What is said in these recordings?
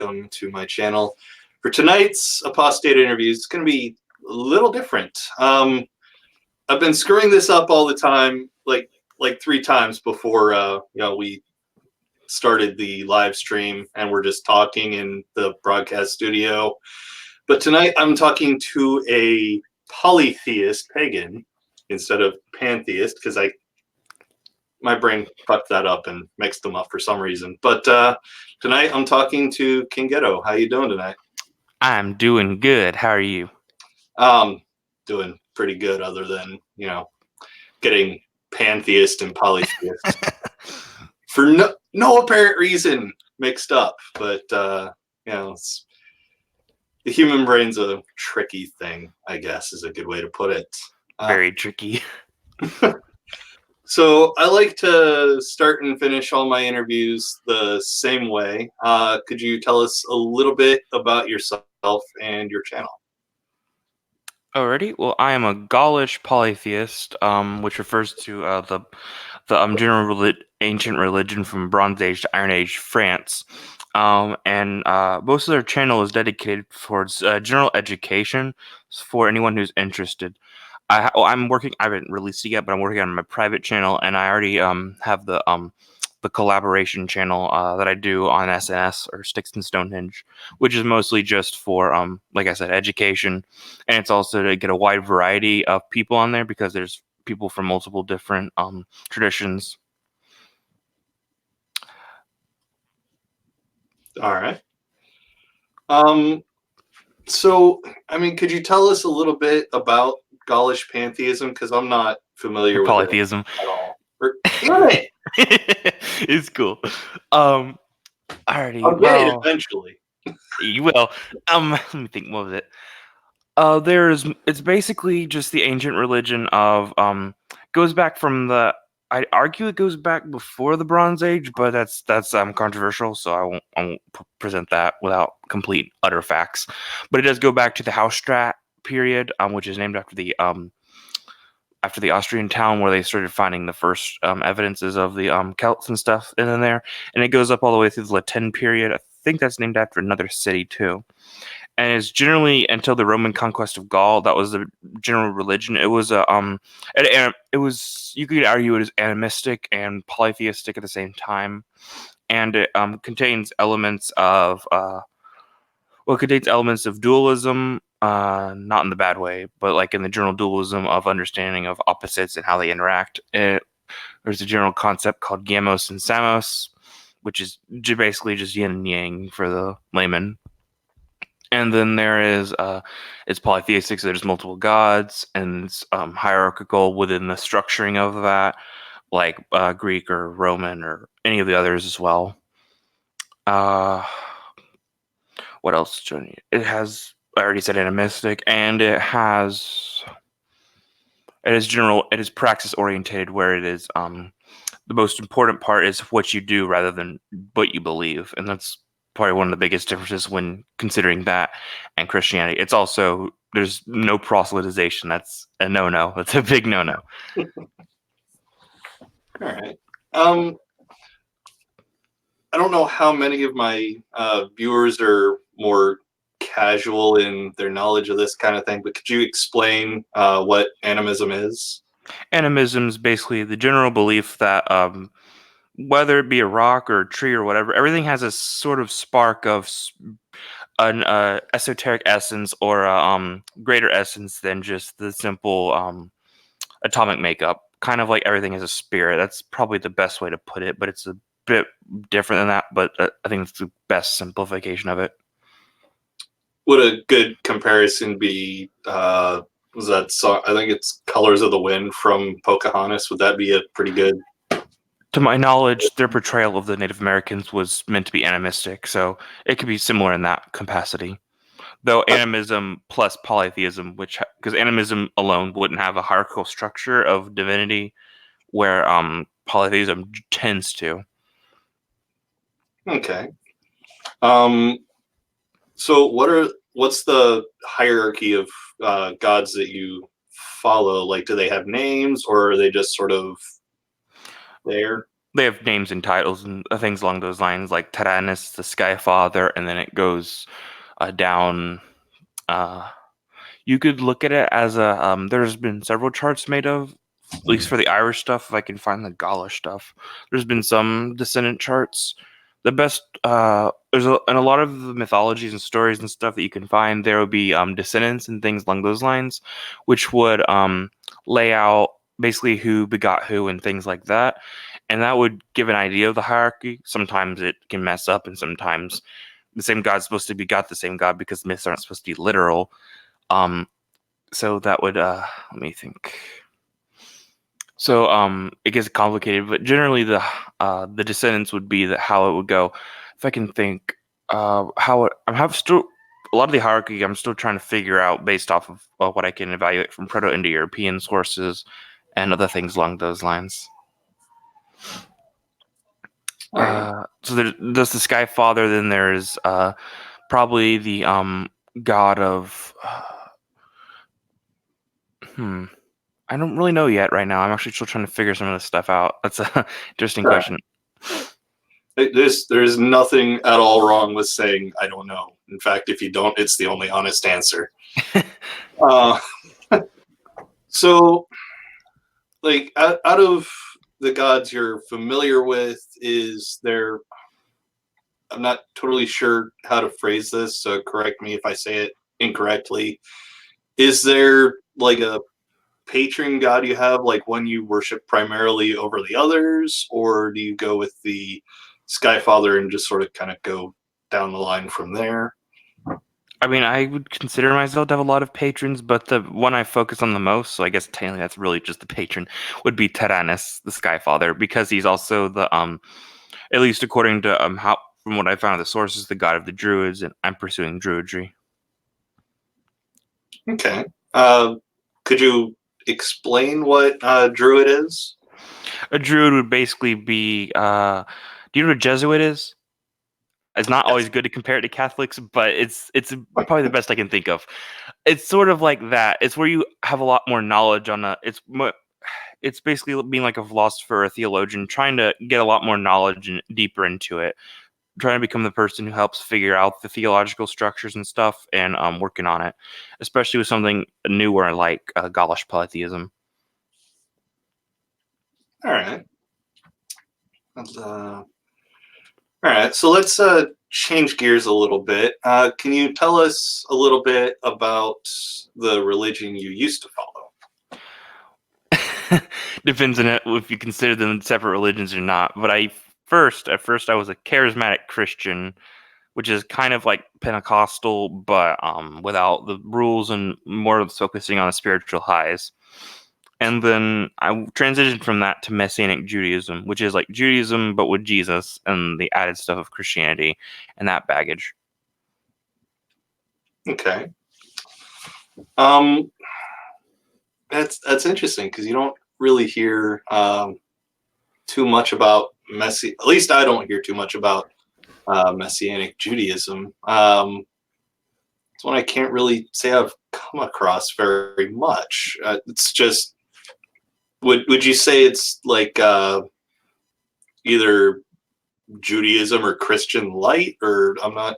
welcome to my channel. For tonight's Apostate interview, it's going to be a little different. I've been screwing this up all the time, like 3 times before we started the live stream, and we're just talking in the broadcast studio. But tonight I'm talking to a polytheist pagan instead of pantheist, because my brain fucked that up and mixed them up for some reason. But tonight I'm talking to Cingeto. How you doing tonight? I'm doing good. How are you? Doing pretty good, other than, getting pantheist and polytheist for no apparent reason mixed up. But the human brain's a tricky thing, I guess, is a good way to put it. Very tricky. So I like to start and finish all my interviews the same way. Could you tell us a little bit about yourself and your channel? Alrighty. Well, I am a Gaulish polytheist, which refers to the general ancient religion from Bronze Age to Iron Age France. And most of their channel is dedicated towards general education for anyone who's interested. I haven't released it yet, but I'm working on my private channel, and I already have the collaboration channel that I do on SNS, or Sticks and Stonehenge, which is mostly just for like I said, education, and it's also to get a wide variety of people on there, because there's people from multiple different traditions. All right. So, could you tell us a little bit about Gaulish pantheism? Because I'm not familiar with polytheism it at all. Damn it! It's cool. Alrighty. I'll get it eventually. You will. Let me think. What was it? It's basically just the ancient religion of goes back from the. I'd argue it goes back before the Bronze Age, but that's controversial, so I won't present that without complete utter facts. But it does go back to the Hausstrat period, which is named after the Austrian town where they started finding the first evidences of the Celts and stuff in there, and it goes up all the way through the La Tène period. I think that's named after another city too. And it's generally until the Roman conquest of Gaul, that was the general religion. It was it was, you could argue it is animistic and polytheistic at the same time, and it contains elements of dualism, not in the bad way, but like in the general dualism of understanding of opposites and how they interact. There's a general concept called gamos and samos, which is basically just yin and yang for the layman. And then there is, it's polytheistic, so there's multiple gods, and it's hierarchical within the structuring of that, like Greek or Roman or any of the others as well. What else? It has, I already said, animistic, and it is praxis oriented, where it is the most important part is what you do rather than what you believe, and that's probably one of the biggest differences when considering that and Christianity. It's also, there's no proselytization. That's a no-no. That's a big no-no. All right. I don't know how many of my viewers are more casual in their knowledge of this kind of thing, but could you explain what animism is? Animism is basically the general belief that whether it be a rock or a tree or whatever, everything has a sort of spark of an esoteric essence or a greater essence than just the simple atomic makeup. Kind of like everything is a spirit. That's probably the best way to put it, but it's a bit different than that. But I think it's the best simplification of it. Would a good comparison be, was that song? I think it's Colors of the Wind from Pocahontas. Would that be a pretty good? To my knowledge, their portrayal of the Native Americans was meant to be animistic, so it could be similar in that capacity. Though animism plus polytheism, because animism alone wouldn't have a hierarchical structure of divinity, where polytheism tends to. Okay. So what's the hierarchy of gods that you follow? Like, do they have names, or are they just sort of there? They have names and titles and things along those lines, like Tyrannus, the Sky Father, and then it goes down. You could look at it as a. There's been several charts made of, at least for the Irish stuff. If I can find the Gaulish stuff, there's been some descendant charts. The best, in a lot of the mythologies and stories and stuff that you can find, there will be descendants and things along those lines, which would lay out basically who begot who and things like that, and that would give an idea of the hierarchy. Sometimes it can mess up, and sometimes the same God's supposed to begot the same God because myths aren't supposed to be literal. So that would let me think. So it gets complicated, but generally the descendants would be how it would go. If I can think, still a lot of the hierarchy. I'm still trying to figure out based off of what I can evaluate from Proto-Indo-European sources and other things along those lines. So there's the Sky Father. Then there's probably the god of. I don't really know yet right now. I'm actually still trying to figure some of this stuff out. That's a interesting question. There's nothing at all wrong with saying I don't know. In fact, if you don't, it's the only honest answer. So, like, out of the gods you're familiar with, is there? I'm not totally sure how to phrase this, so correct me if I say it incorrectly. Is there like a patron god you have, like one you worship primarily over the others, or do you go with the Sky Father and just sort of kind of go down the line from there? I mean, I would consider myself to have a lot of patrons, but the one I focus on the most, so I guess technically that's really just the patron, would be Tyrannus, the Sky Father, because he's also the at least according to how from what I found of the sources, the god of the Druids, and I'm pursuing Druidry. Okay. Could you explain what Druid is? A Druid would basically be. Do you know what a Jesuit is? It's not always good to compare it to Catholics, but it's probably the best I can think of. It's sort of like that. It's where you have a lot more knowledge on a. It's basically being like a philosopher or a theologian, trying to get a lot more knowledge and deeper into it, trying to become the person who helps figure out the theological structures and stuff, and working on it, especially with something newer like Gaulish polytheism. All right. All right. So let's change gears a little bit. Can you tell us a little bit about the religion you used to follow? Depends on it, if you consider them separate religions or not. But at first I was a charismatic Christian, which is kind of like Pentecostal, but without the rules and more focusing on the spiritual highs. And then I transitioned from that to Messianic Judaism, which is like Judaism but with Jesus and the added stuff of Christianity and that baggage. Okay. That's interesting because you don't really hear too much about At least I don't hear too much about Messianic Judaism. It's one I can't really say I've come across very much. It's just would you say it's like either Judaism or Christian light, or I'm not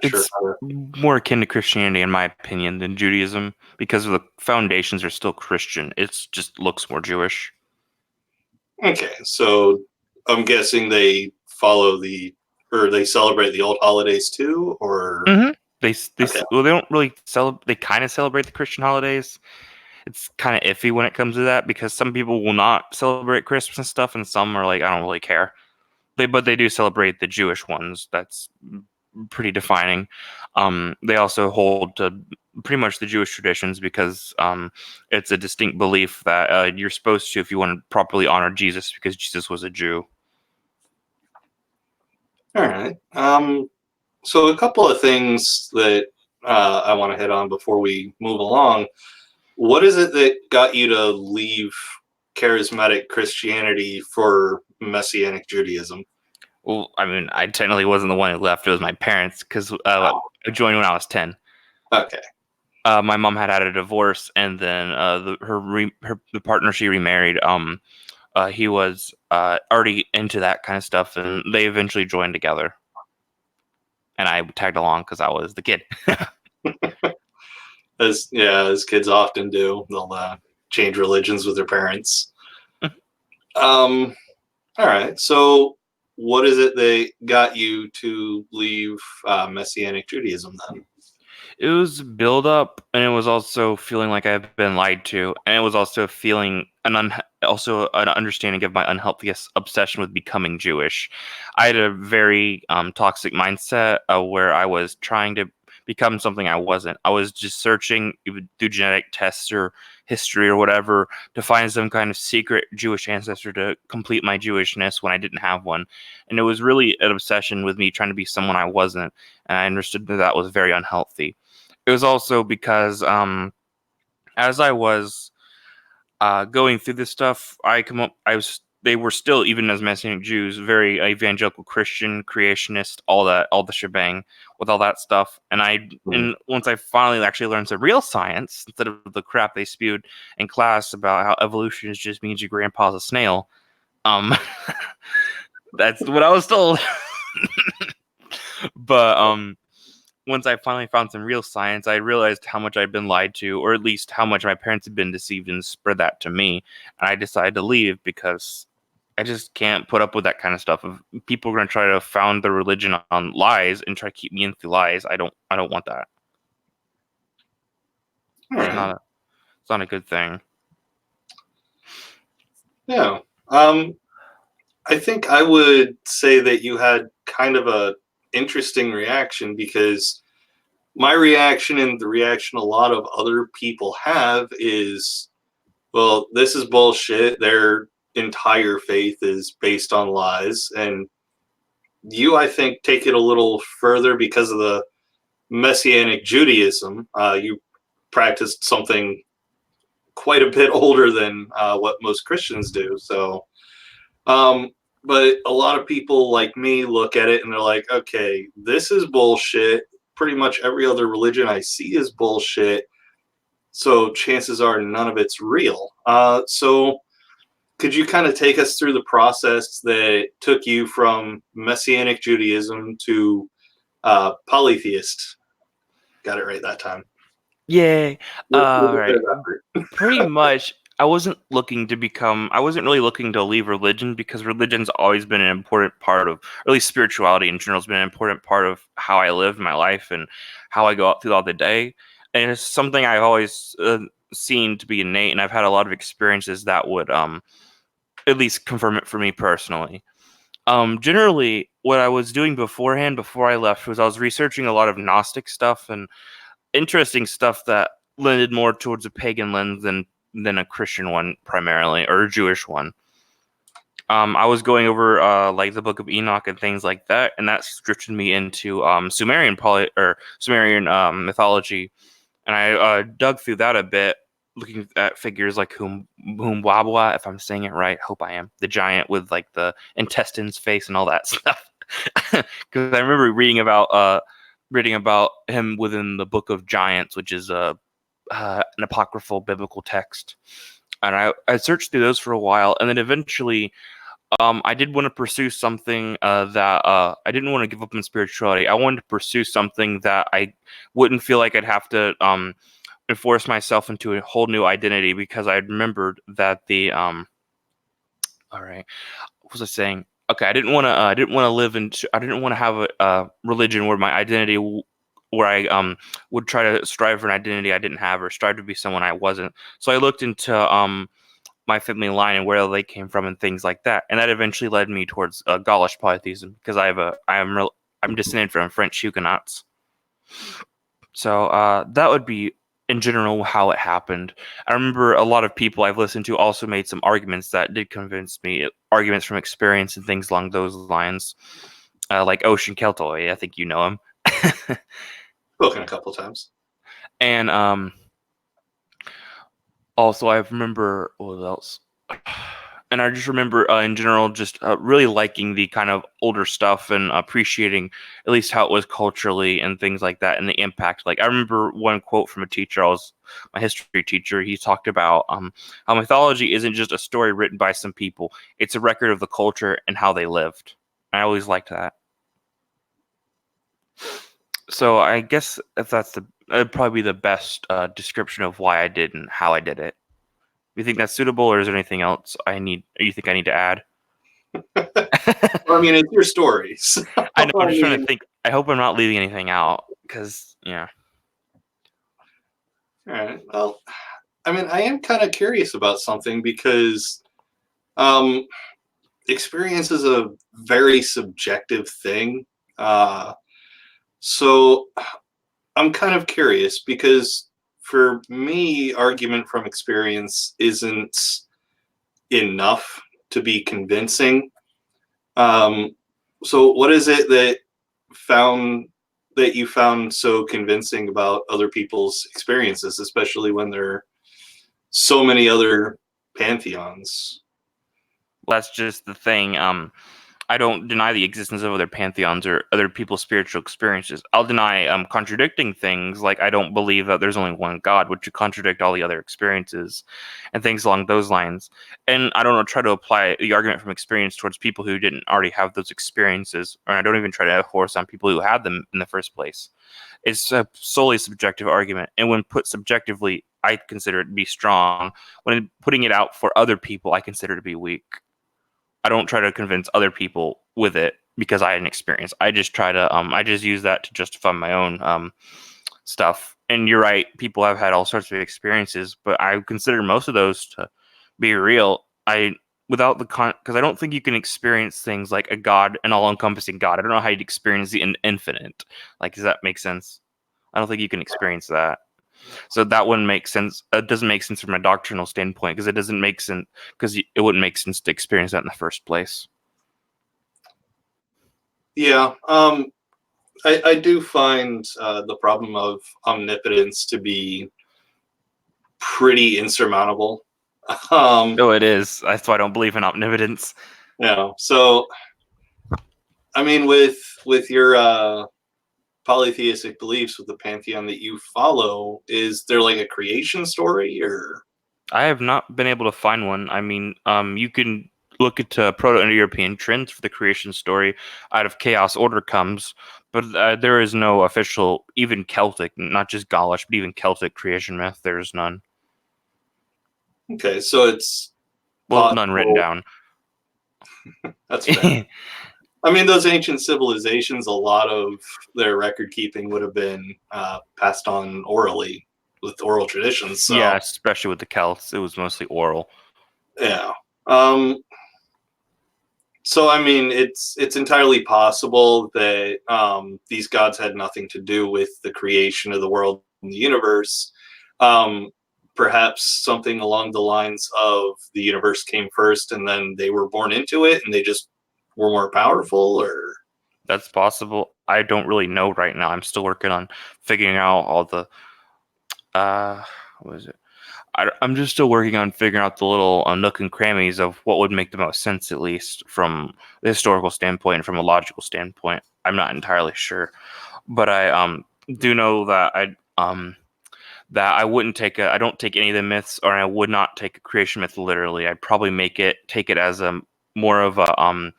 sure. It's more akin to Christianity, in my opinion, than Judaism because the foundations are still Christian. It just looks more Jewish. Okay, so I'm guessing they follow they celebrate the old holidays too, or Okay. Well, they don't really celebrate. They kind of celebrate the Christian holidays. It's kind of iffy when it comes to that because some people will not celebrate Christmas and stuff, and some are like, I don't really care. But they do celebrate the Jewish ones. That's pretty defining. They also hold to pretty much the Jewish traditions because it's a distinct belief that you're supposed to, if you want to properly honor Jesus, because Jesus was a Jew. All right. So a couple of things that I want to hit on before we move along. What is it that got you to leave charismatic Christianity for Messianic Judaism? Well, I mean, I technically wasn't the one who left. It was my parents because I joined when I was 10. Okay. My mom had a divorce, and then the partner she remarried he was already into that kind of stuff, and they eventually joined together. And I tagged along because I was the kid. As kids often do. They'll change religions with their parents. All right. So, what is it that got you to leave Messianic Judaism then? It was build up, and it was also feeling like I've been lied to, and it was also feeling also an understanding of my unhealthy obsession with becoming Jewish. I had a very toxic mindset where I was trying to become something I wasn't. I was just searching through genetic tests or history or whatever to find some kind of secret Jewish ancestor to complete my Jewishness when I didn't have one. And it was really an obsession with me trying to be someone I wasn't, and I understood that was very unhealthy. It was also because as I was going through this stuff, they were still, even as Messianic Jews, very evangelical Christian, creationist, all the shebang with all that stuff. And once I finally actually learned some real science instead of the crap they spewed in class about how evolution just means your grandpa's a snail, that's what I was told. But once I finally found some real science, I realized how much I'd been lied to, or at least how much my parents had been deceived, and spread that to me. And I decided to leave because I just can't put up with that kind of stuff. If people are going to try to found their religion on lies and try to keep me in through lies, I don't want that. All right. It's not a good thing. Yeah. I think I would say that you had kind of a interesting reaction, because my reaction and the reaction a lot of other people have is, well, this is bullshit. Their entire faith is based on lies. And you, I think, take it a little further because of the Messianic Judaism. You practiced something quite a bit older than what most Christians do. So, but a lot of people like me look at it and they're like, okay, this is bullshit. Pretty much every other religion I see is bullshit. So chances are none of it's real. So could you kind of take us through the process that took you from Messianic Judaism to polytheist? Got it right that time. Yay. With a bit Right. of effort. Pretty much, I wasn't really looking to leave religion, because religion's always been an important part of, or at least spirituality in general has been an important part of how I live my life and how I go out throughout the day. And it's something I've always seen to be innate, and I've had a lot of experiences that would at least confirm it for me personally. Generally, what I was doing beforehand, before I left, was I was researching a lot of Gnostic stuff and interesting stuff that lended more towards a pagan lens than a Christian one primarily, or a Jewish one. I was going over like the Book of Enoch and things like that, and that drifted me into Sumerian mythology, and I dug through that a bit, looking at figures like Humbwabwa, if I'm saying it right. Hope I am. The giant with like the intestines face and all that stuff. Because I remember reading about him within the Book of Giants, which is an apocryphal biblical text. And I searched through those for a while, and then eventually I did want to pursue something that I didn't want to give up on spirituality. I wanted to pursue something that I wouldn't feel like I'd have to enforce myself into a whole new identity, because I remembered that all right, what was I saying? Okay, I didn't want to I didn't want to have a religion where my identity where I would try to strive for an identity I didn't have, or strive to be someone I wasn't. So I looked into my family line and where they came from and things like that, and that eventually led me towards Gaulish polytheism, because I'm descended from French Huguenots. So that would be in general how it happened. I remember a lot of people I've listened to also made some arguments that did convince me, arguments from experience and things along those lines, like Ocean Keltoy. I think you know him. Spoken a couple times. And also I remember what else. And I just remember, in general, just really liking the kind of older stuff and appreciating at least how it was culturally and things like that, and the impact. Like, I remember one quote from a teacher, my history teacher. He talked about how mythology isn't just a story written by some people; it's a record of the culture and how they lived. I always liked that. So I guess if that'd probably be the best description of why I did and how I did it. You think that's suitable, or is there anything else you think I need to add? Well, I mean, it's your stories. I know. I'm just trying to think. I hope I'm not leaving anything out, because yeah. All right. Well, I mean, I am kind of curious about something because experience is a very subjective thing. So I'm kind of curious because for me, argument from experience isn't enough to be convincing. So what is it that you found so convincing about other people's experiences, especially when there are so many other pantheons? That's just the thing. I don't deny the existence of other pantheons or other people's spiritual experiences. I'll deny contradicting things, like I don't believe that there's only one God, which would contradict all the other experiences and things along those lines. And I don't try to apply the argument from experience towards people who didn't already have those experiences, or I don't even try to force on people who had them in the first place. It's a solely subjective argument, and when put subjectively, I consider it to be strong. When putting it out for other people, I consider it to be weak. I don't try to convince other people with it because I had an experience. I just try to I just use that to justify my own stuff. And you're right, people have had all sorts of experiences, but I consider most of those to be real. Without the because I don't think you can experience things like a God, an all-encompassing God. I don't know how you'd experience the infinite. Like, does that make sense? I don't think you can experience that. So that wouldn't make sense. It doesn't make sense from a doctrinal standpoint, because it doesn't make sense, because it wouldn't make sense to experience that in the first place. Yeah, I do find the problem of omnipotence to be pretty insurmountable. No, it is. That's why I don't believe in omnipotence. So I mean, with your polytheistic beliefs, with the pantheon that you follow, is there like a creation story, or? I have not been able to find one. I mean, you can look into Proto-Indo-European trends for the creation story. Out of chaos, order comes, but there is no official, even Celtic, not just Gaulish, but even Celtic creation myth. There is none. Okay, so it's None written down. That's fair. I mean, those ancient civilizations, a lot of their record keeping would have been passed on orally with oral traditions. So. Yeah, especially with the Celts, it was mostly oral. Yeah. So I mean, it's entirely possible that these gods had nothing to do with the creation of the world and the universe. Perhaps something along the lines of the universe came first, and then they were born into it, and they just were more powerful, or? That's possible. I don't really know right now. I'm still working on figuring out all the what is it? I'm just still working on figuring out the little nook and crannies of what would make the most sense, at least from the historical standpoint and from a logical standpoint. I'm not entirely sure, but I do know that I wouldn't I don't take any of the myths, or I would not take a creation myth literally. I'd probably take it as a more of a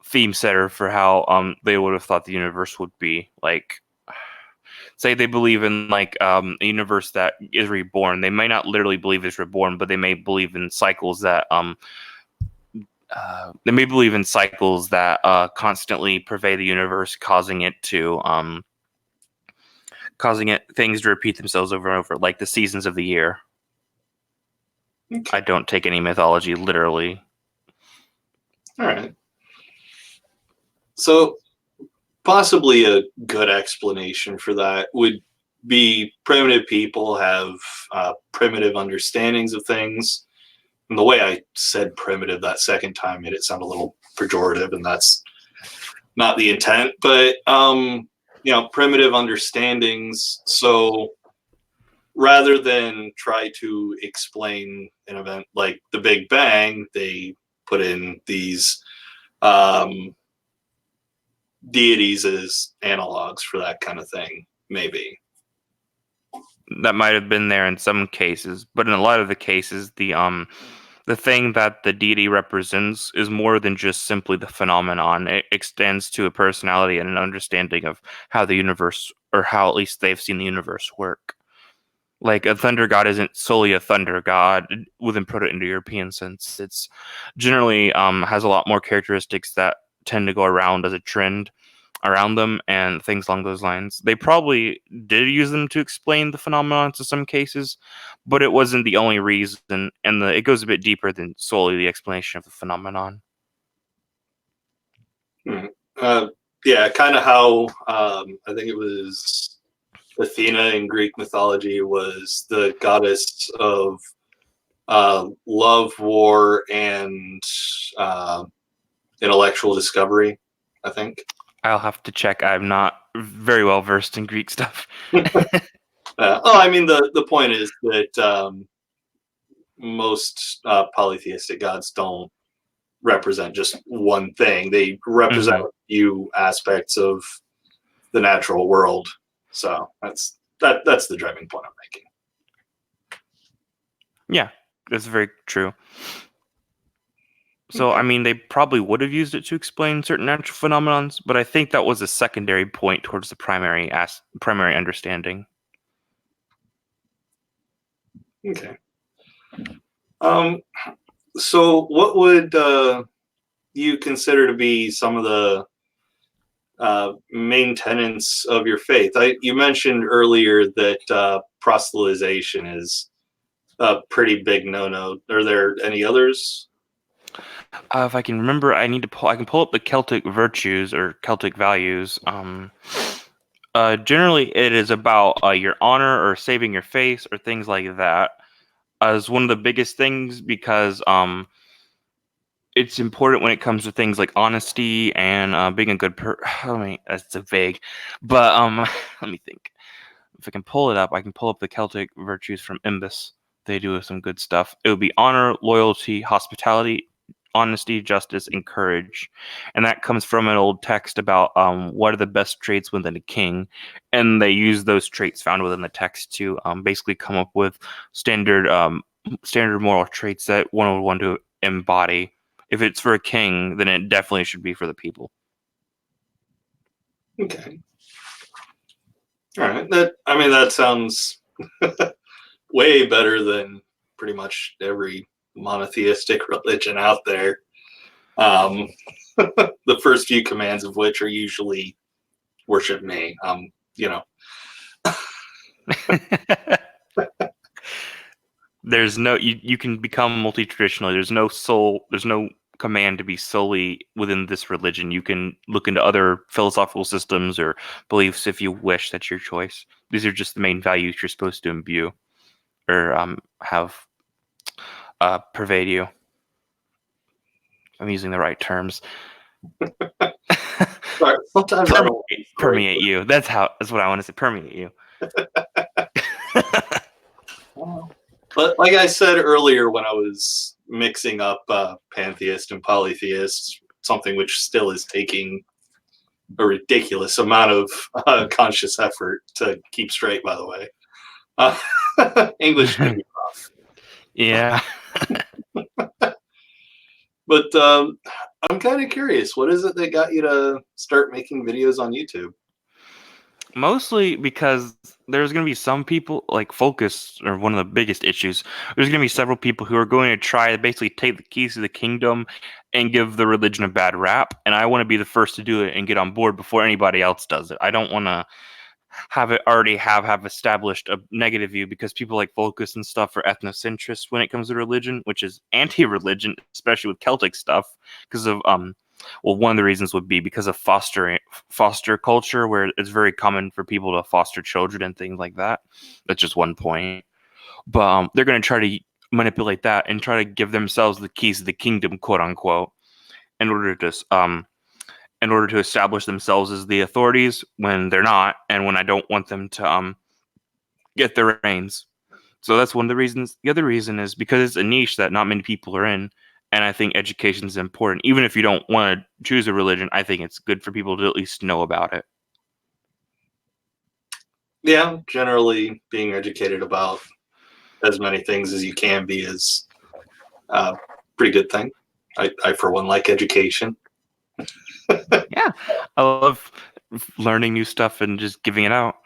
theme setter for how they would have thought the universe would be. Like, say they believe in like a universe that is reborn. They may not literally believe it's reborn, but they may believe in cycles that constantly pervade the universe, causing things to repeat themselves over and over, like the seasons of the year. Okay. I don't take any mythology literally. All right. So possibly a good explanation for that would be primitive people have primitive understandings of things. And the way I said primitive that second time made it sound a little pejorative, and that's not the intent. But primitive understandings. So rather than try to explain an event like the Big Bang, they put in these deities as analogs for that kind of thing, maybe. That might have been there in some cases, but in a lot of the cases, the thing that the deity represents is more than just simply the phenomenon. It extends to a personality and an understanding of how the universe, or how at least they've seen the universe work. Like a thunder god isn't solely a thunder god within Proto-Indo-European sense. It's generally has a lot more characteristics that tend to go around as a trend around them and things along those lines. They probably did use them to explain the phenomenon to some cases, but it wasn't the only reason, and it goes a bit deeper than solely the explanation of the phenomenon. Yeah, kind of how I think it was Athena in Greek mythology was the goddess of love, war, and intellectual discovery, I think. I'll have to check. I'm not very well versed in Greek stuff. I mean, the point is that most polytheistic gods don't represent just one thing. They represent a few aspects of the natural world. So that's the driving point I'm making. Yeah, that's very true. So, I mean, they probably would have used it to explain certain natural phenomenons, but I think that was a secondary point towards the primary understanding. Okay. So what would you consider to be some of the main tenets of your faith? You mentioned earlier that proselytization is a pretty big no-no. Are there any others? If I can remember, I can pull up the Celtic virtues or Celtic values. Generally, it is about your honor or saving your face or things like that as one of the biggest things because it's important when it comes to things like honesty and being a good I mean, that's a vague, but let me think. If I can pull it up, I can pull up the Celtic virtues from Imbus. They do some good stuff. It would be honor, loyalty, hospitality, honesty, justice, and courage. And that comes from an old text about what are the best traits within a king. And they use those traits found within the text to basically come up with standard moral traits that one would want to embody. If it's for a king, then it definitely should be for the people. Okay. All right. That sounds way better than pretty much every monotheistic religion out there. The first few commands of which are usually worship me. There's no you can become multi-traditional. There's no command to be solely within this religion. You can look into other philosophical systems or beliefs if you wish. That's your choice. These are just the main values you're supposed to imbue or have pervade you. I'm using the right terms. Sorry, sometimes I don't permeate you. That's what I want to say. Permeate you. But like I said earlier, when I was mixing up pantheist and polytheist, something which still is taking a ridiculous amount of conscious effort to keep straight, by the way. English can be rough. Yeah. But I'm kind of curious, what is it that got you to start making videos on YouTube? Mostly because there's going to be some people, like Focus, or one of the biggest issues, there's going to be several people who are going to try to basically take the keys to the kingdom and give the religion a bad rap, and I want to be the first to do it and get on board before anybody else does it. I don't want to have it already have established a negative view because people like Focus and stuff are ethnocentrists when it comes to religion, which is anti-religion, especially with Celtic stuff, because of well, one of the reasons would be because of foster culture, where it's very common for people to foster children and things like that. That's just one point. But they're going to try to manipulate that and try to give themselves the keys to the kingdom, quote unquote, in order to establish themselves as the authorities when they're not, and when I don't want them to get their reins. So that's one of the reasons. The other reason is because it's a niche that not many people are in, and I think education is important. Even if you don't want to choose a religion, I think it's good for people to at least know about it. Yeah, generally being educated about as many things as you can be is a pretty good thing. I for one, like education. Yeah, I love learning new stuff and just giving it out.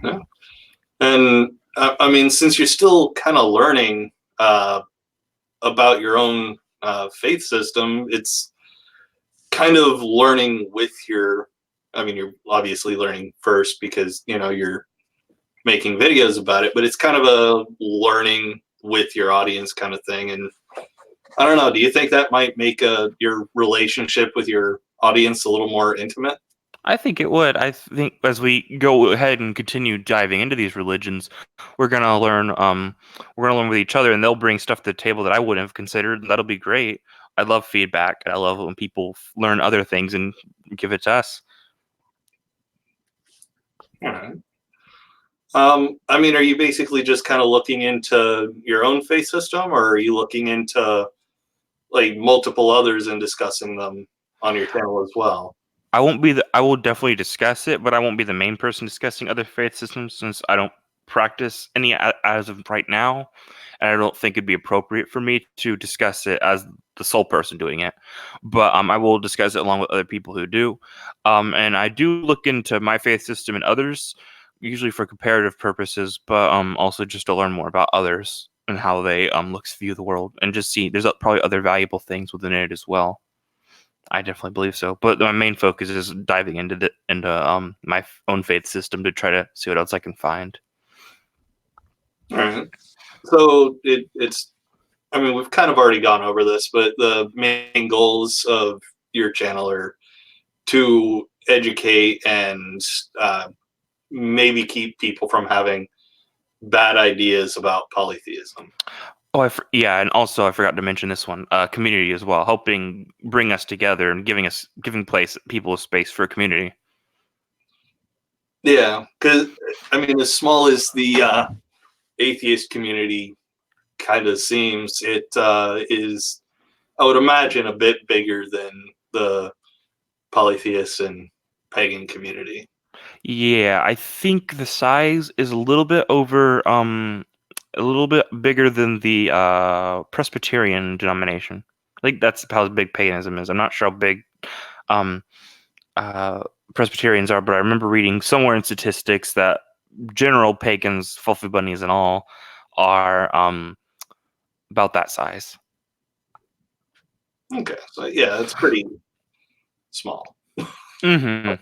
Yeah. And I mean, since you're still kind of learning about your own faith system, it's kind of learning with your. I mean, you're obviously learning first because you're making videos about it, but it's kind of a learning with your audience kind of thing. And I don't know, do you think that might make your relationship with your audience a little more intimate? I think it would. I think as we go ahead and continue diving into these religions, we're gonna learn. We're gonna learn with each other, and they'll bring stuff to the table that I wouldn't have considered. That'll be great. I love feedback. I love when people learn other things and give it to us. All right. I mean, are you basically just kind of looking into your own faith system, or are you looking into like multiple others and discussing them on your channel as well? I won't be the. I will definitely discuss it, but I won't be the main person discussing other faith systems since I don't practice any as of right now, and I don't think it'd be appropriate for me to discuss it as the sole person doing it. But I will discuss it along with other people who do. And I do look into my faith system and others, usually for comparative purposes, but also just to learn more about others and how they view the world, and just see there's probably other valuable things within it as well. I definitely believe so, but my main focus is diving into my own faith system to try to see what else I can find. All right. So it's. I mean, we've kind of already gone over this, but the main goals of your channel are to educate and maybe keep people from having bad ideas about polytheism. Oh, yeah, and also I forgot to mention this one, community as well, helping bring us together and giving people a space for a community. Yeah, because I mean, as small as the atheist community kind of seems, it is, I would imagine, a bit bigger than the polytheist and pagan community. Yeah, I think the size is a little bit bigger than the Presbyterian denomination. I think that's how big paganism is. I'm not sure how big um uh Presbyterians are, but I remember reading somewhere in statistics that general pagans, fluffy bunnies and all, are about that size. Okay, so yeah, it's pretty small. Hmm.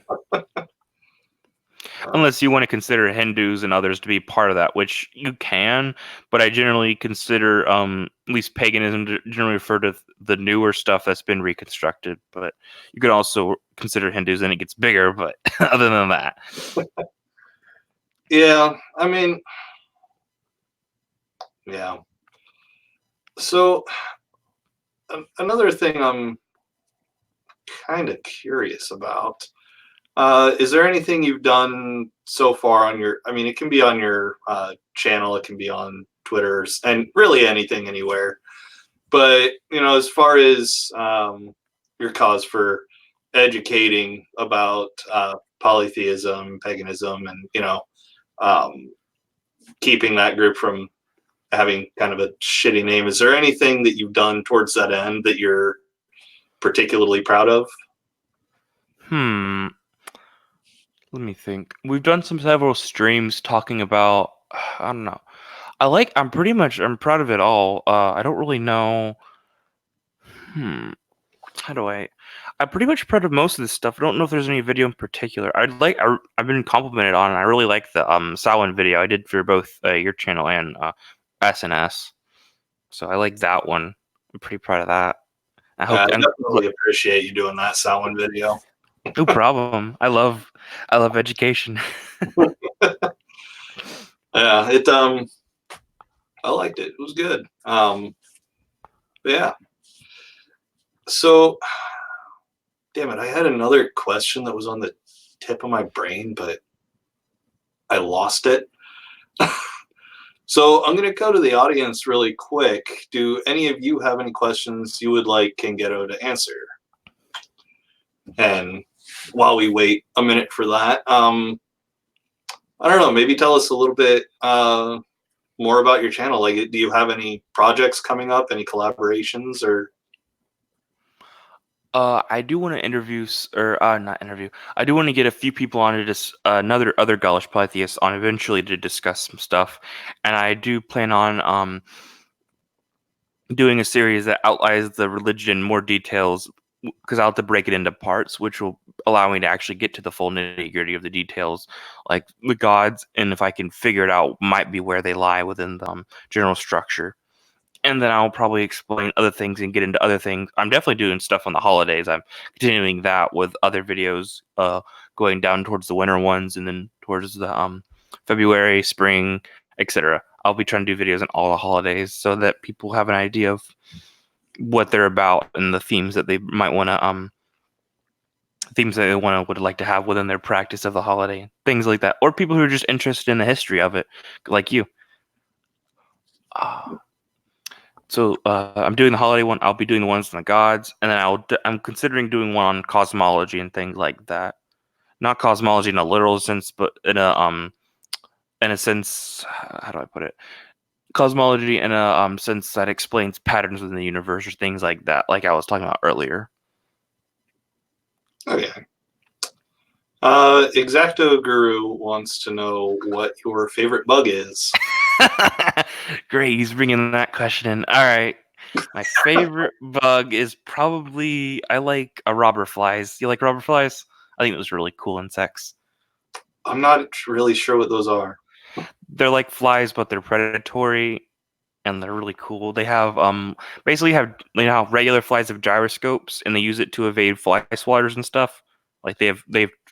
Unless you want to consider Hindus and others to be part of that, which you can, but I generally consider at least paganism to generally refer to the newer stuff that's been reconstructed. But you could also consider Hindus, and it gets bigger. But other than that, Yeah, I mean, yeah. So another thing I'm kind of curious about. Is there anything you've done so far on your? I mean, it can be on your channel, it can be on Twitter, and really anything anywhere. But as far as your cause for educating about polytheism, paganism, and um, keeping that group from having kind of a shitty name, is there anything that you've done towards that end that you're particularly proud of? hmm. Let me think. We've done several streams talking about. I don't know. I'm proud of it all. I don't really know. Hmm. How do I? I'm pretty much proud of most of this stuff. I don't know if there's any video in particular. I've been complimented on, and I really like the Samhain video I did for both your channel and SNS. So I like that one. I'm pretty proud of that. I hope. I And definitely appreciate you doing that Samhain video. no problem. I love education. Yeah, I liked it. It was good. Yeah. So, damn it, I had another question that was on the tip of my brain, but I lost it. So I'm going to go to the audience really quick. Do any of you have any questions you would like Cingeto to answer? And while we wait a minute for that, I don't know, maybe tell us a little bit more about your channel. Like, do you have any projects coming up, any collaborations, or? I do want to not interview. I do want to get a few people on to other Gaulish polytheists on eventually to discuss some stuff, and I do plan on doing a series that outlines the religion in more details, because I'll have to break it into parts, which will allow me to actually get to the full nitty-gritty of the details, like the gods, and if I can figure it out, might be where they lie within the general structure. And then I'll probably explain other things and get into other things. I'm definitely doing stuff on the holidays. I'm continuing that with other videos, going down towards the winter ones, and then towards the February, spring, etc. I'll be trying to do videos on all the holidays so that people have an idea of what they're about and the themes that they might want to would like to have within their practice of the holiday, things like that, or people who are just interested in the history of it, like you. So I'm doing the holiday one. I'll be doing the ones on the gods, and then I'm considering doing one on cosmology and things like that. Not cosmology in a literal sense, but in a sense, how do I put it? Cosmology in a sense that explains patterns within the universe or things like that, like I was talking about earlier. Okay. Exacto Guru wants to know what your favorite bug is. Great, he's bringing that question in. All right. My favorite bug is probably, I like robber flies. You like robber flies? I think those are really cool insects. I'm not really sure what those are. They're like flies, but they're predatory, and they're really cool. They have basically have, you know how regular flies have gyroscopes, and they use it to evade fly swatters and stuff. Like they have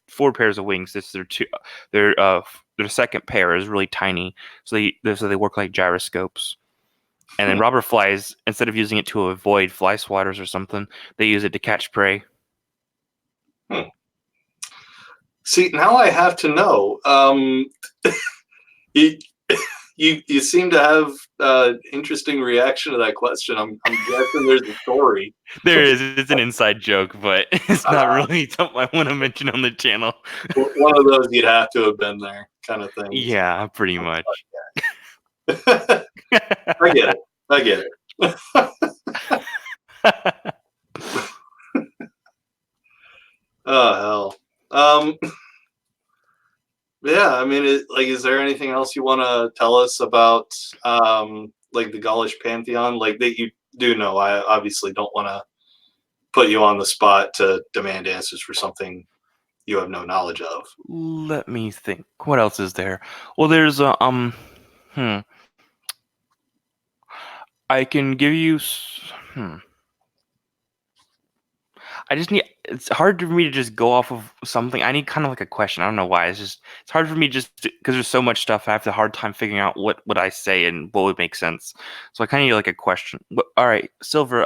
4 pairs of wings. This is their second pair is really tiny, so they work like gyroscopes. And then robber flies, instead of using it to avoid fly swatters or something, they use it to catch prey. See, now I have to know. You seem to have interesting reaction to that question. I'm guessing there's a story. There is. It's an inside joke, but it's not really something I want to mention on the channel. One of those you'd have to have been there, kind of thing. Yeah, pretty much. I get it. I get it. Oh hell. Yeah, I mean, is there anything else you want to tell us about, like the Gaulish pantheon, like that you do know? I obviously don't want to put you on the spot to demand answers for something you have no knowledge of. Let me think. What else is there? Well, there's I can give you. I just need. It's hard for me to just go off of something. I need kind of like a question. I don't know why. It's hard for me just because there's so much stuff. I have a hard time figuring out what would I say and what would make sense. So I kind of need like a question. All right, Silver.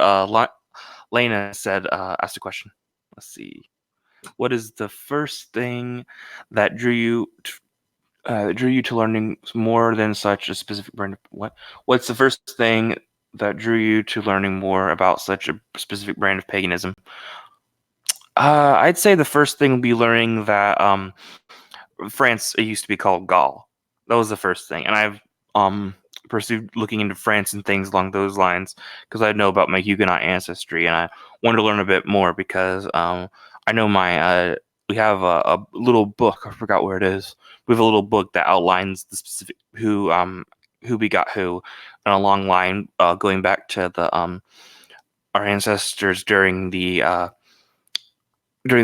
Lena said, asked a question. Let's see. What is the first thing that drew you to learning more than such a specific brand of what? What's the first thing that drew you to learning more about such a specific brand of paganism? I'd say the first thing would be learning that France, it used to be called Gaul. That was the first thing, and I've pursued looking into France and things along those lines because I know about my Huguenot ancestry, and I wanted to learn a bit more because I know we have a little book. I forgot where it is. We have a little book that outlines the specific who begot who, and a long line going back to the our ancestors during the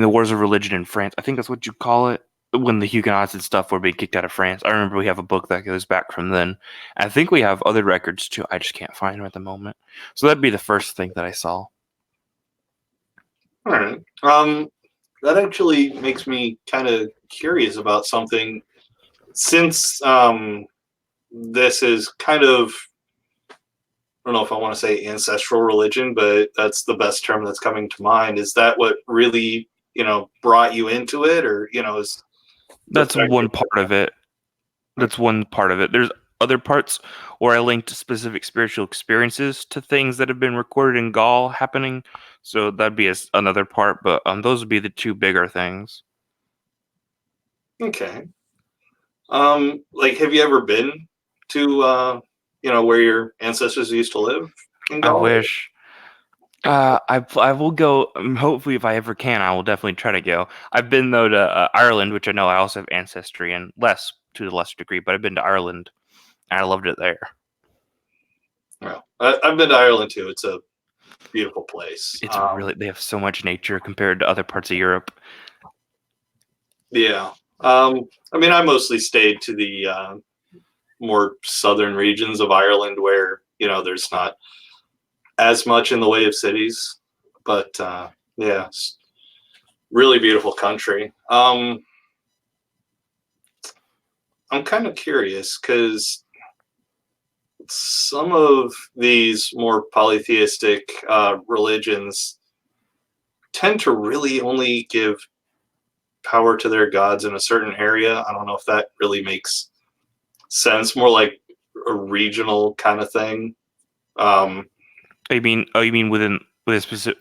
wars of religion in France. I think that's what you call it, when the Huguenots and stuff were being kicked out of France. I remember we have a book that goes back from then. I think we have other records too. I just can't find them at the moment. So that'd be the first thing that I saw. All right. That actually makes me kind of curious about something. Since this is kind of, I don't know if I want to say ancestral religion, but that's the best term that's coming to mind. Is that what really, brought you into it, or, is That's one part of it. That's one part of it. other parts, or I linked specific spiritual experiences to things that have been recorded in Gaul happening. So that'd be another part, but those would be the two bigger things. Okay. Like, have you ever been to where your ancestors used to live in I Gaul? wish. I will go. Hopefully, if I ever can, I will definitely try to go. I've been though to Ireland, which I know I also have ancestry in, less to the lesser degree, but I've been to Ireland and I loved it there. Well, I've been to Ireland too. It's a beautiful place. It's really, they have so much nature compared to other parts of Europe. Yeah. I mean, I mostly stayed to the more southern regions of Ireland where, there's not as much in the way of cities. But yeah, it's really beautiful country. I'm kind of curious because some of these more polytheistic religions tend to really only give power to their gods in a certain area. I don't know if that really makes sense. More like a regional kind of thing. You mean within a specific?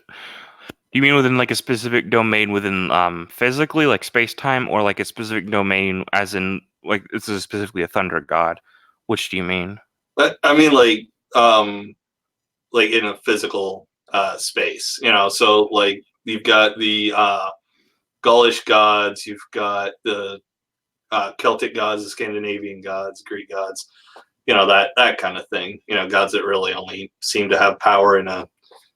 You mean within like a specific domain within physically, like space time, or like a specific domain as in like this is specifically a thunder god? Which do you mean? I mean, like in a physical space, So like you've got the Gaulish gods, you've got the Celtic gods, the Scandinavian gods, Greek gods, that kind of thing. Gods that really only seem to have power in a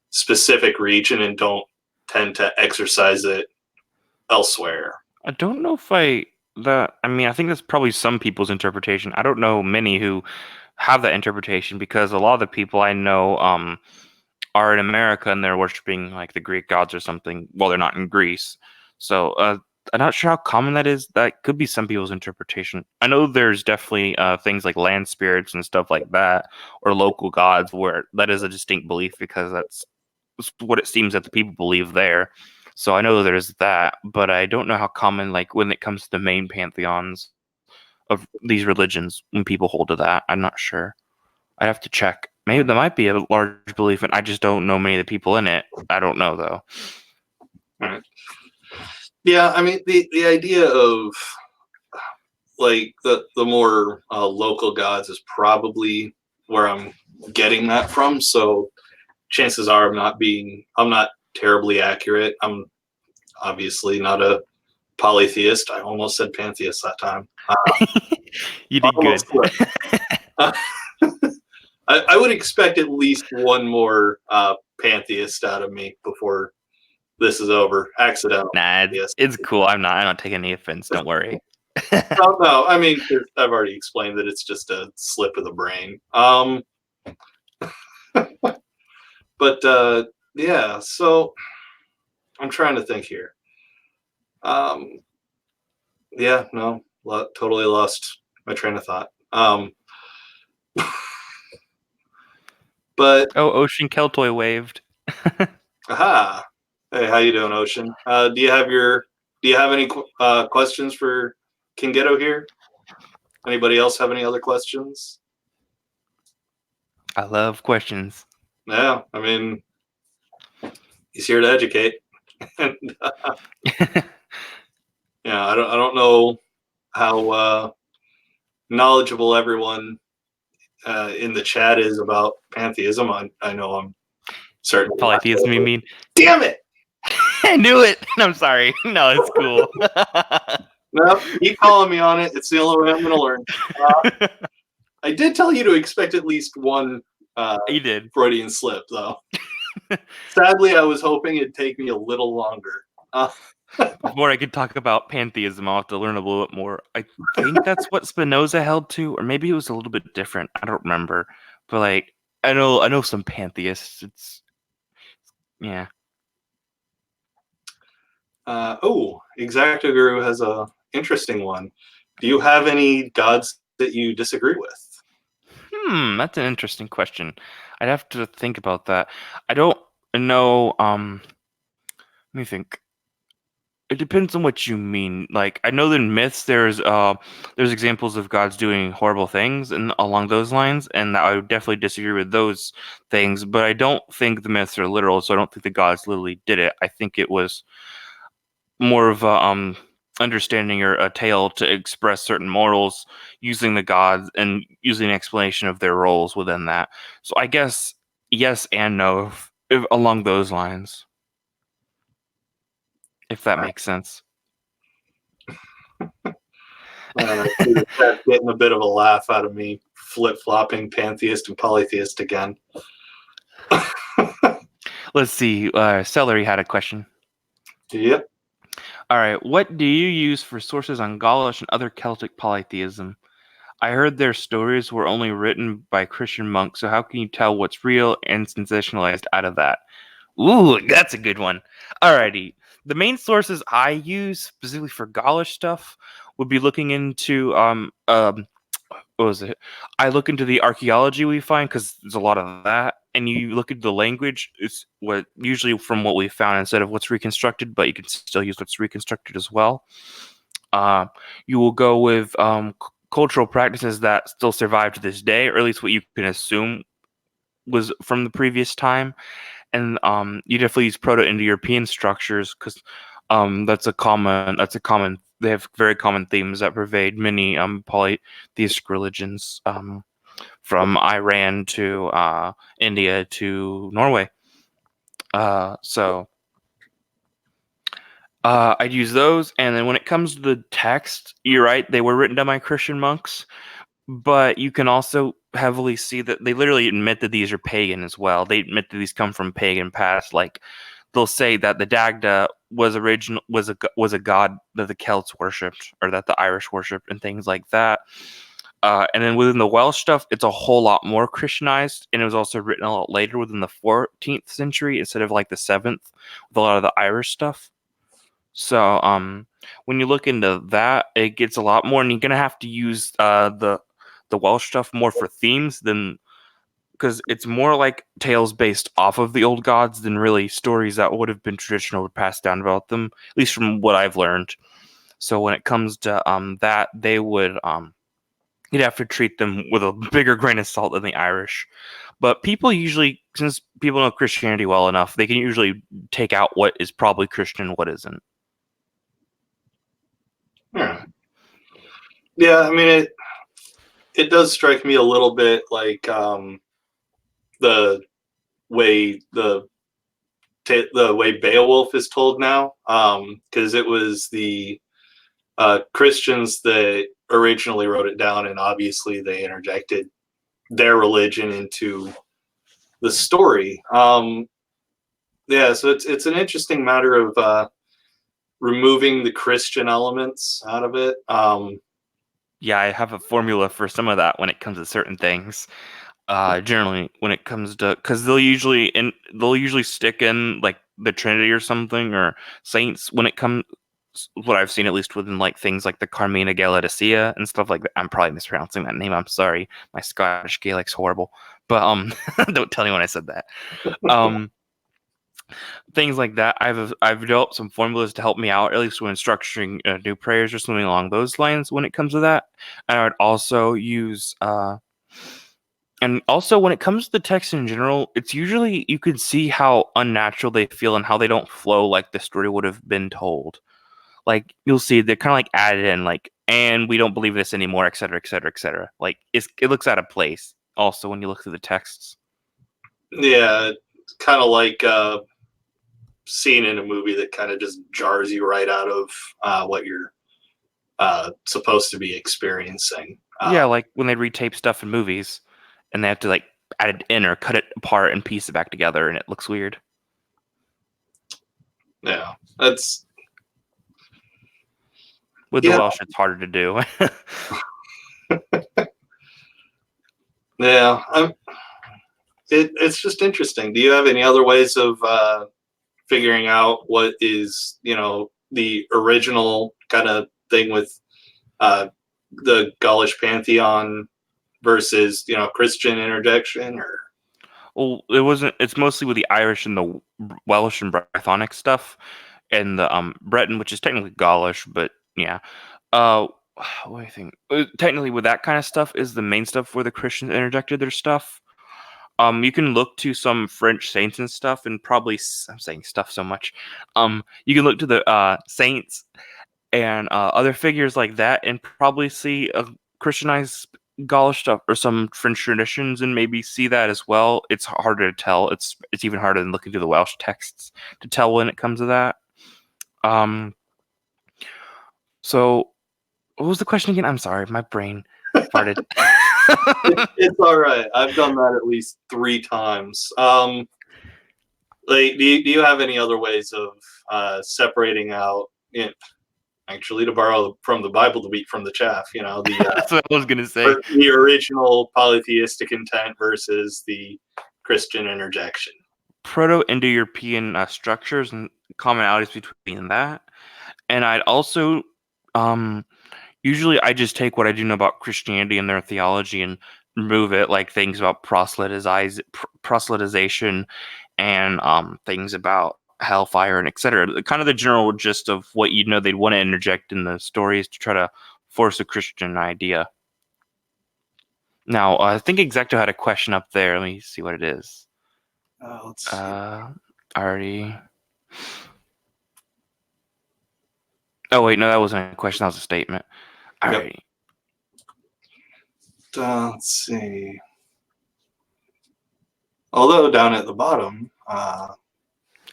specific region and don't tend to exercise it elsewhere. I don't know if I mean, I think that's probably some people's interpretation. I don't know many who have that interpretation because a lot of the people I know are in America and they're worshiping like the Greek gods or something while they're not in Greece. So I'm not sure how common that is. That could be some people's interpretation. I know there's definitely things like land spirits and stuff like that, or local gods where that is a distinct belief because that's what it seems that the people believe there. So I know there's that, but I don't know how common, like when it comes to the main pantheons of these religions, when people hold to that. I'm not sure. I'd have to check. Maybe there might be a large belief, and I just don't know many of the people in it. I don't know though. Right. Yeah, I mean the idea of like the more local gods is probably where I'm getting that from. So chances are I'm not terribly accurate. I'm obviously not a polytheist. I almost said pantheist that time. You did good. I would expect at least one more pantheist out of me before this is over. Accidental. Nah, Yes. it's cool. I'm not taking any offense. Don't worry. No. I mean, I've already explained that it's just a slip of the brain. But yeah. So I'm trying to think here. Yeah. No. Totally lost my train of thought. But Oh, Ocean Keltoy waved. aha. Hey, how you doing, Ocean? Do you have any questions for Cingeto here? Anybody else have any other questions? I love questions. Yeah, I mean, he's here to educate. And, yeah, I don't know how knowledgeable everyone in the chat is about pantheism. I know I'm certain. Polytheism, you mean? Damn it! I knew it. I'm sorry. No, it's cool. No, keep calling me on it. It's the only way I'm going to learn. I did tell you to expect at least one You did. Freudian slip, though. Sadly, I was hoping it'd take me a little longer. Before I could talk about pantheism, I'll have to learn a little bit more. I think that's what Spinoza held to, or maybe it was a little bit different. I don't remember. But like I know some pantheists. Yeah. Exactoguru has a interesting one. Do you have any gods that you disagree with? That's an interesting question. I'd have to think about that. I don't know. Let me think. It depends on what you mean. Like I know that in myths there's examples of gods doing horrible things and along those lines, and I would definitely disagree with those things. But I don't think the myths are literal, so I don't think the gods literally did it. I think it was more of a understanding or a tale to express certain morals using the gods and using an explanation of their roles within that. So I guess yes and no if along those lines, if that makes sense. That's getting a bit of a laugh out of me, flip-flopping pantheist and polytheist again. Let's see. Celery had a question. Yep. All right. What do you use for sources on Gaulish and other Celtic polytheism? I heard their stories were only written by Christian monks, so how can you tell what's real and sensationalized out of that? Ooh, that's a good one. Alrighty. The main sources I use specifically for Gaulish stuff would be looking into what was it? I look into the archaeology we find because there's a lot of that, and you look at the language. It's what usually from what we found instead of what's reconstructed, but you can still use what's reconstructed as well. Uh, you will go with cultural practices that still survive to this day, or at least what you can assume was from the previous time. And you definitely use Proto-Indo-European structures because that's a common. They have very common themes that pervade many polytheistic religions, from Iran to India to Norway. So I'd use those, and then when it comes to the text, you're right; they were written down by Christian monks. But you can also heavily see that they literally admit that these are pagan as well. They admit that these come from pagan past. Like they'll say that the Dagda was a god that the Celts worshipped or that the Irish worshipped and things like that. And then within the Welsh stuff, it's a whole lot more Christianized, and it was also written a lot later within the 14th century instead of like the 7th with a lot of the Irish stuff. So when you look into that, it gets a lot more, and you're gonna have to use the Welsh stuff more for themes than because it's more like tales based off of the old gods than really stories that would have been traditional or passed down about them, at least from what I've learned. So when it comes to that, they would you'd have to treat them with a bigger grain of salt than the Irish. But people usually, since people know Christianity well enough, they can usually take out what is probably Christian and what isn't. Yeah, I mean it does strike me a little bit like the way the way Beowulf is told now, because it was the Christians that originally wrote it down, and obviously they interjected their religion into the story. Yeah, so it's an interesting matter of removing the Christian elements out of it. Yeah, I have a formula for some of that when it comes to certain things. Generally, when it comes to because they'll usually stick in like the Trinity or something or saints when it comes. What I've seen, at least within like things like the Carmina Gaelicia and stuff like that. I'm probably mispronouncing that name. I'm sorry, my Scottish Gaelic's horrible. But don't tell anyone I said that. Um, things like that. I've developed some formulas to help me out, at least when structuring new prayers or something along those lines. When it comes to that, and I would also use and also when it comes to the text in general, it's usually you can see how unnatural they feel and how they don't flow like the story would have been told. Like you'll see they're kind of like added in, like, and we don't believe this anymore, et cetera, et cetera, et cetera. Like it looks out of place. Also, when you look through the texts. Yeah, kind of like scene in a movie that kind of just jars you right out of what you're supposed to be experiencing. Yeah, like when they retape stuff in movies, and they have to like add it in or cut it apart and piece it back together, and it looks weird. Yeah, that's With the Welsh, it's harder to do. yeah. It's just interesting. Do you have any other ways of figuring out what is the original kind of thing with the Gaulish pantheon versus Christian interjection or? Well, it wasn't. It's mostly with the Irish and the Welsh and Brythonic stuff. and the Breton, which is technically Gaulish, but yeah. What do you think? Technically, with that kind of stuff is the main stuff where the Christians interjected their stuff. You can look to some French saints and stuff, and probably I'm saying stuff so much. You can look to the saints and other figures like that, and probably see a Christianized Gaulish stuff or some French traditions, and maybe see that as well. It's harder to tell. It's even harder than looking through the Welsh texts to tell when it comes to that. So what was the question again? I'm sorry, my brain farted. It's all right. I've done that at least 3 times. Like, do you have any other ways of separating out? Actually, to borrow from the Bible, the wheat from the chaff. That's what I was gonna say. The original polytheistic intent versus the Christian interjection. Proto-Indo-European structures and commonalities between that, and I'd also usually I just take what I do know about Christianity and their theology and remove it, like things about proselytization and things about hellfire and etc. Kind of the general gist of what you'd know they'd want to interject in the stories to try to force a Christian idea. Now, I think Exacto had a question up there. Let me see what it is. Let's see. Already. Oh wait, no, that wasn't a question. That was a statement. Alrighty. Let's see. Although down at the bottom, I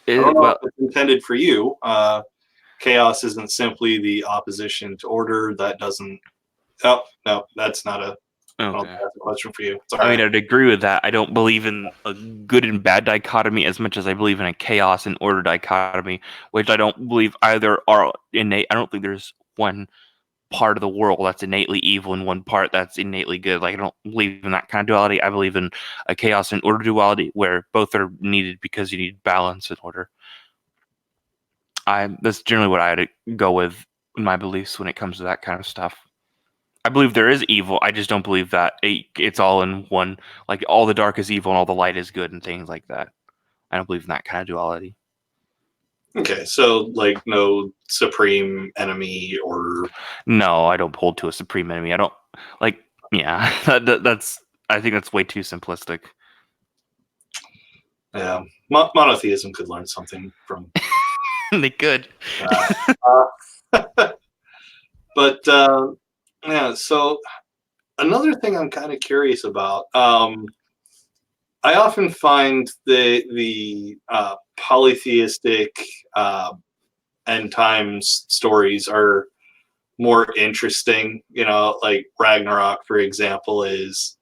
don't know if it's intended for you. Chaos isn't simply the opposition to order. That doesn't. Oh no, that's not a. Okay. That's a question for you. I mean, I'd agree with that. I don't believe in a good and bad dichotomy as much as I believe in a chaos and order dichotomy, which I don't believe either are innate. I don't think there's one part of the world that's innately evil and one part that's innately good. Like, I don't believe in that kind of duality. I believe in a chaos and order duality where both are needed because you need balance and order. That's generally what I'd go with in my beliefs when it comes to that kind of stuff. I believe there is evil. I just don't believe that it's all in one. Like, all the dark is evil and all the light is good and things like that. I don't believe in that kind of duality. Okay, so like no supreme enemy or. No, I don't hold to a supreme enemy. I don't like. Yeah, that's. I think that's way too simplistic. Yeah, monotheism could learn something from. They could. But yeah, so another thing I'm kind of curious about. I often find the polytheistic end times stories are more interesting. Like Ragnarok, for example, is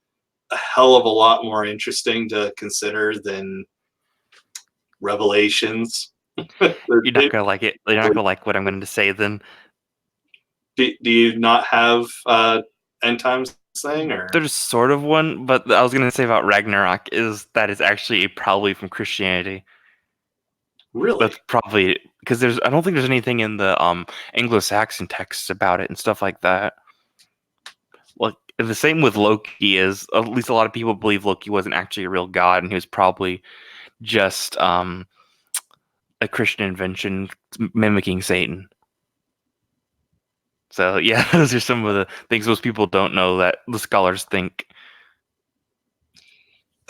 a hell of a lot more interesting to consider than Revelations. You're not gonna like it. You're not gonna like what I'm going to say. Then do you not have end times thing, or there's sort of one, but I was going to say about Ragnarok is that it's actually probably from Christianity. really? That's probably because I don't think there's anything in the Anglo-Saxon texts about it and stuff like that. Like, the same with Loki is at least a lot of people believe Loki wasn't actually a real god and he was probably just a Christian invention mimicking Satan. So yeah, those are some of the things most people don't know that the scholars think.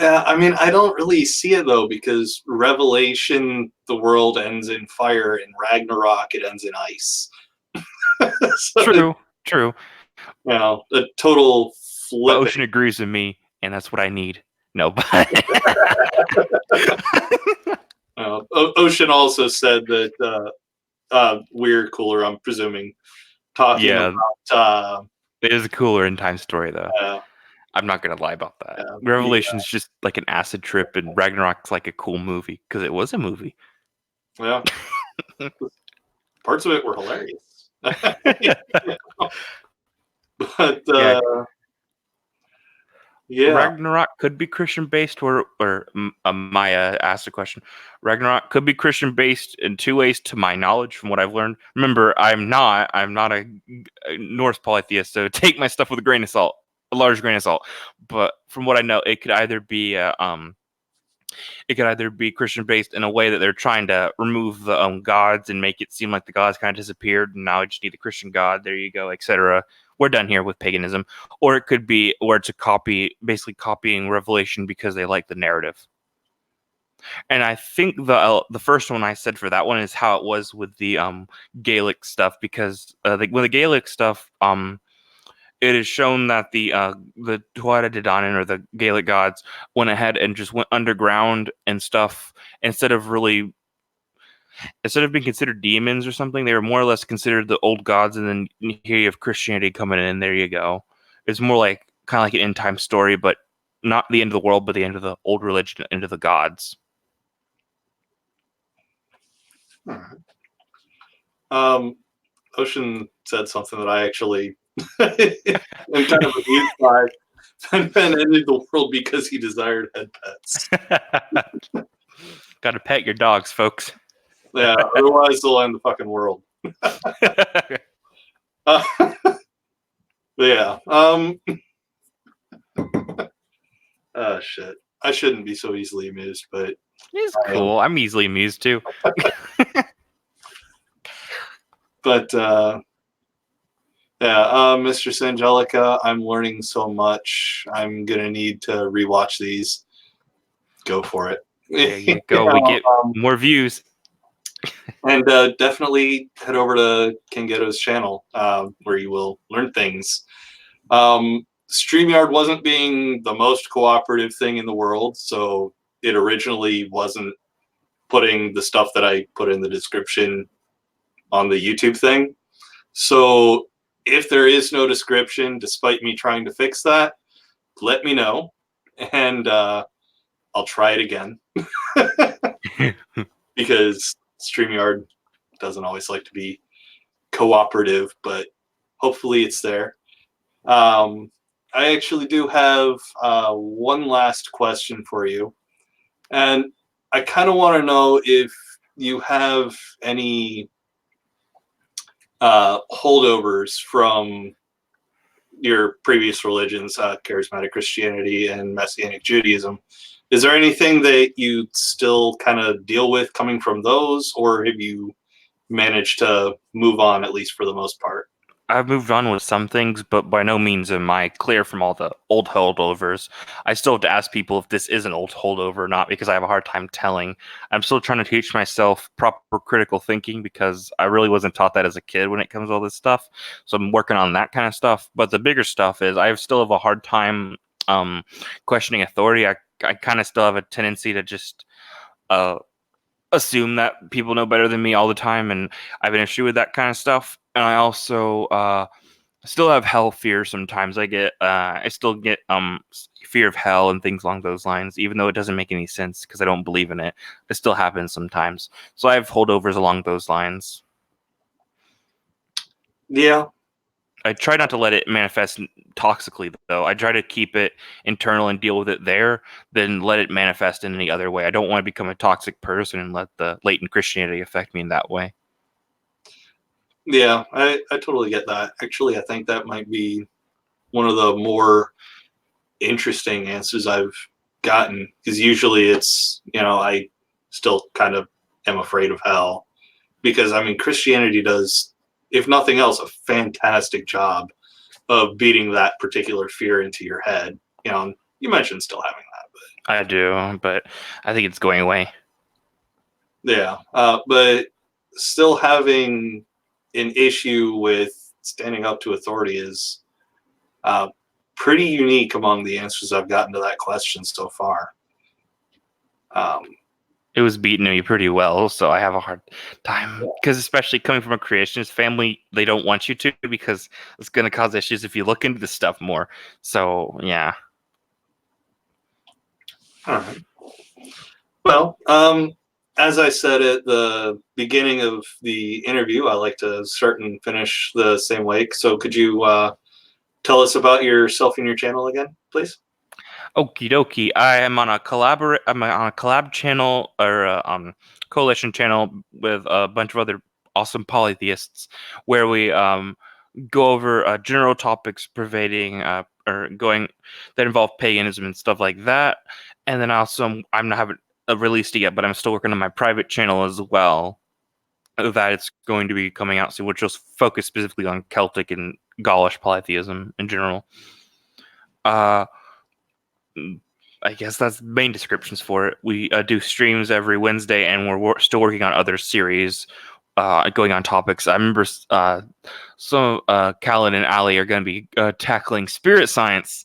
I mean, I don't really see it though, because Revelation, the world ends in fire, and Ragnarok, it ends in ice. So, True. a total flip. Ocean agrees with me, and that's what I need. No, but Ocean also said that we're cooler. I'm presuming talking about. It is a cooler in time story though. I'm not gonna lie about that. Revelation's just like an acid trip, and Ragnarok's like a cool movie because it was a movie. Yeah, parts of it were hilarious. But yeah, Ragnarok could be Christian based, or Maya asked a question. Ragnarok could be Christian based in 2 ways, to my knowledge, from what I've learned. Remember, I'm not a Norse polytheist, so take my stuff with a grain of salt, a large grain of salt. But from what I know, it could either be It could either be Christian based in a way that they're trying to remove the gods and make it seem like the gods kind of disappeared, and now we just need the Christian God. There you go, etc. We're done here with paganism. Or it could be where it's basically copying Revelation because they like the narrative. And I think the first one I said for that one is how it was with the Gaelic stuff, because with the Gaelic stuff, it is shown that the Tuatha De Danann, or the Gaelic gods, went ahead and just went underground and stuff instead of being considered demons or something. They were more or less considered the old gods, and then here you have Christianity coming in, and there you go. It's more like kind of like an end time story, but not the end of the world, but the end of the old religion, end of the gods. All right. Ocean said something that I actually am kind of amused by. Ben ended the world because he desired head pets. Got to pet your dogs, folks. Yeah, otherwise they'll end the fucking world. Yeah. Oh shit. I shouldn't be so easily amused, but it's cool. I'm easily amused too. But yeah, Mr. Sangelica, I'm learning so much. I'm gonna need to rewatch these. Go for it. There you go. We get more views. And definitely head over to Cingeto's channel, where you will learn things. StreamYard wasn't being the most cooperative thing in the world, so it originally wasn't putting the stuff that I put in the description on the YouTube thing. So if there is no description, despite me trying to fix that, let me know, and I'll try it again. Because StreamYard doesn't always like to be cooperative, but hopefully it's there. I actually do have one last question for you. And I kind of want to know if you have any holdovers from your previous religions, charismatic Christianity and Messianic Judaism. Is there anything that you still kind of deal with coming from those, or have you managed to move on, at least for the most part? I've moved on with some things, but by no means am I clear from all the old holdovers. I still have to ask people if this is an old holdover or not, because I have a hard time telling. I'm still trying to teach myself proper critical thinking, because I really wasn't taught that as a kid when it comes to all this stuff. So I'm working on that kind of stuff. But the bigger stuff is I still have a hard time questioning authority. I kind of still have a tendency to just assume that people know better than me all the time, and I have an issue with that kind of stuff. And I also still have hell fear sometimes. I still get fear of hell and things along those lines, even though it doesn't make any sense because I don't believe in it. It still happens sometimes. So I have holdovers along those lines. Yeah. I try not to let it manifest toxically, though. I try to keep it internal and deal with it there, then let it manifest in any other way. I don't want to become a toxic person and let the latent Christianity affect me in that way. Yeah, I totally get that. Actually, I think that might be one of the more interesting answers I've gotten, because usually it's, I still kind of am afraid of hell, because I mean, Christianity does, if nothing else, a fantastic job of beating that particular fear into your head. You mentioned still having that, but I do, but I think it's going away. Yeah, but still having an issue with standing up to authority is pretty unique among the answers I've gotten to that question so far. It was beating me pretty well, so I have a hard time, because especially coming from a creationist family, they don't want you to, because it's going to cause issues if you look into this stuff more. So yeah. All right. Well, as I said at the beginning of the interview, I like to start and finish the same way. So could you tell us about yourself and your channel again, please? Okie dokie. I'm on a collab channel, or a coalition channel with a bunch of other awesome polytheists, where we go over general topics pervading or going that involve paganism and stuff like that. And then also, I'm not haven't released it yet, but I'm still working on my private channel as well. That it's going to be coming out soon, which will focus specifically on Celtic and Gaulish polytheism in general. I guess that's main descriptions for it. We do streams every Wednesday, and we're still working on other series going on topics. I remember Callan and Ali are going to be tackling spirit science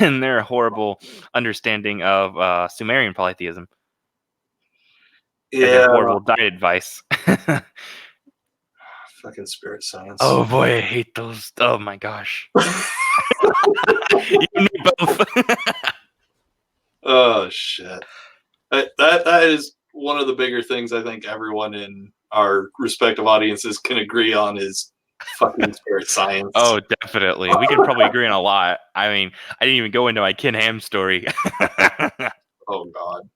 and their horrible understanding of Sumerian polytheism. And their horrible diet advice. Fucking spirit science. Oh boy, I hate those. Oh my gosh. You and me both. Oh shit. That is one of the bigger things I think everyone in our respective audiences can agree on is fucking spirit science. Oh, definitely. We can probably agree on a lot. I mean, I didn't even go into my Ken Ham story. Oh god.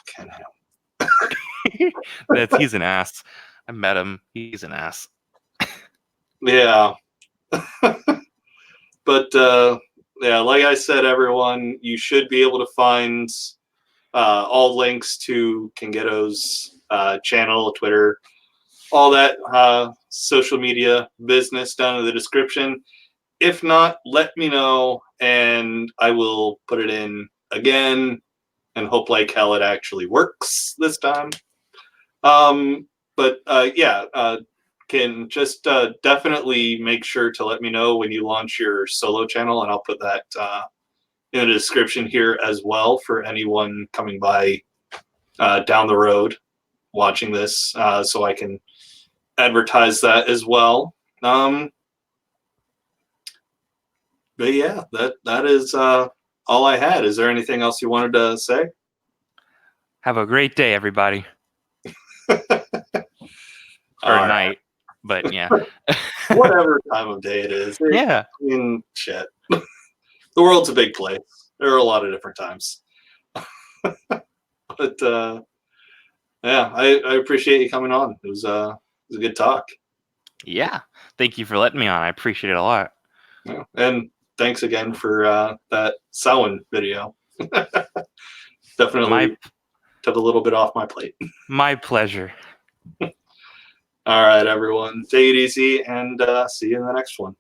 Ken Ham. He's an ass. I met him. He's an ass. Yeah. But yeah, like I said, everyone, you should be able to find all links to Cingeto's channel, Twitter, all that social media business down in the description. If not, let me know, and I will put it in again and hope like hell it actually works this time. But yeah, can just definitely make sure to let me know when you launch your solo channel, and I'll put that in the description here as well for anyone coming by down the road watching this, so I can advertise that as well. But yeah, that is all I had. Is there anything else you wanted to say? Have a great day, everybody. Or night, but yeah. Whatever time of day it is. Yeah. I mean, shit. The world's a big place. There are a lot of different times. But yeah, I appreciate you coming on. It was a good talk. Yeah. Thank you for letting me on. I appreciate it a lot. Yeah. And thanks again for that Samhain video. Definitely took a little bit off my plate. My pleasure. All right, everyone. Take it easy and see you in the next one.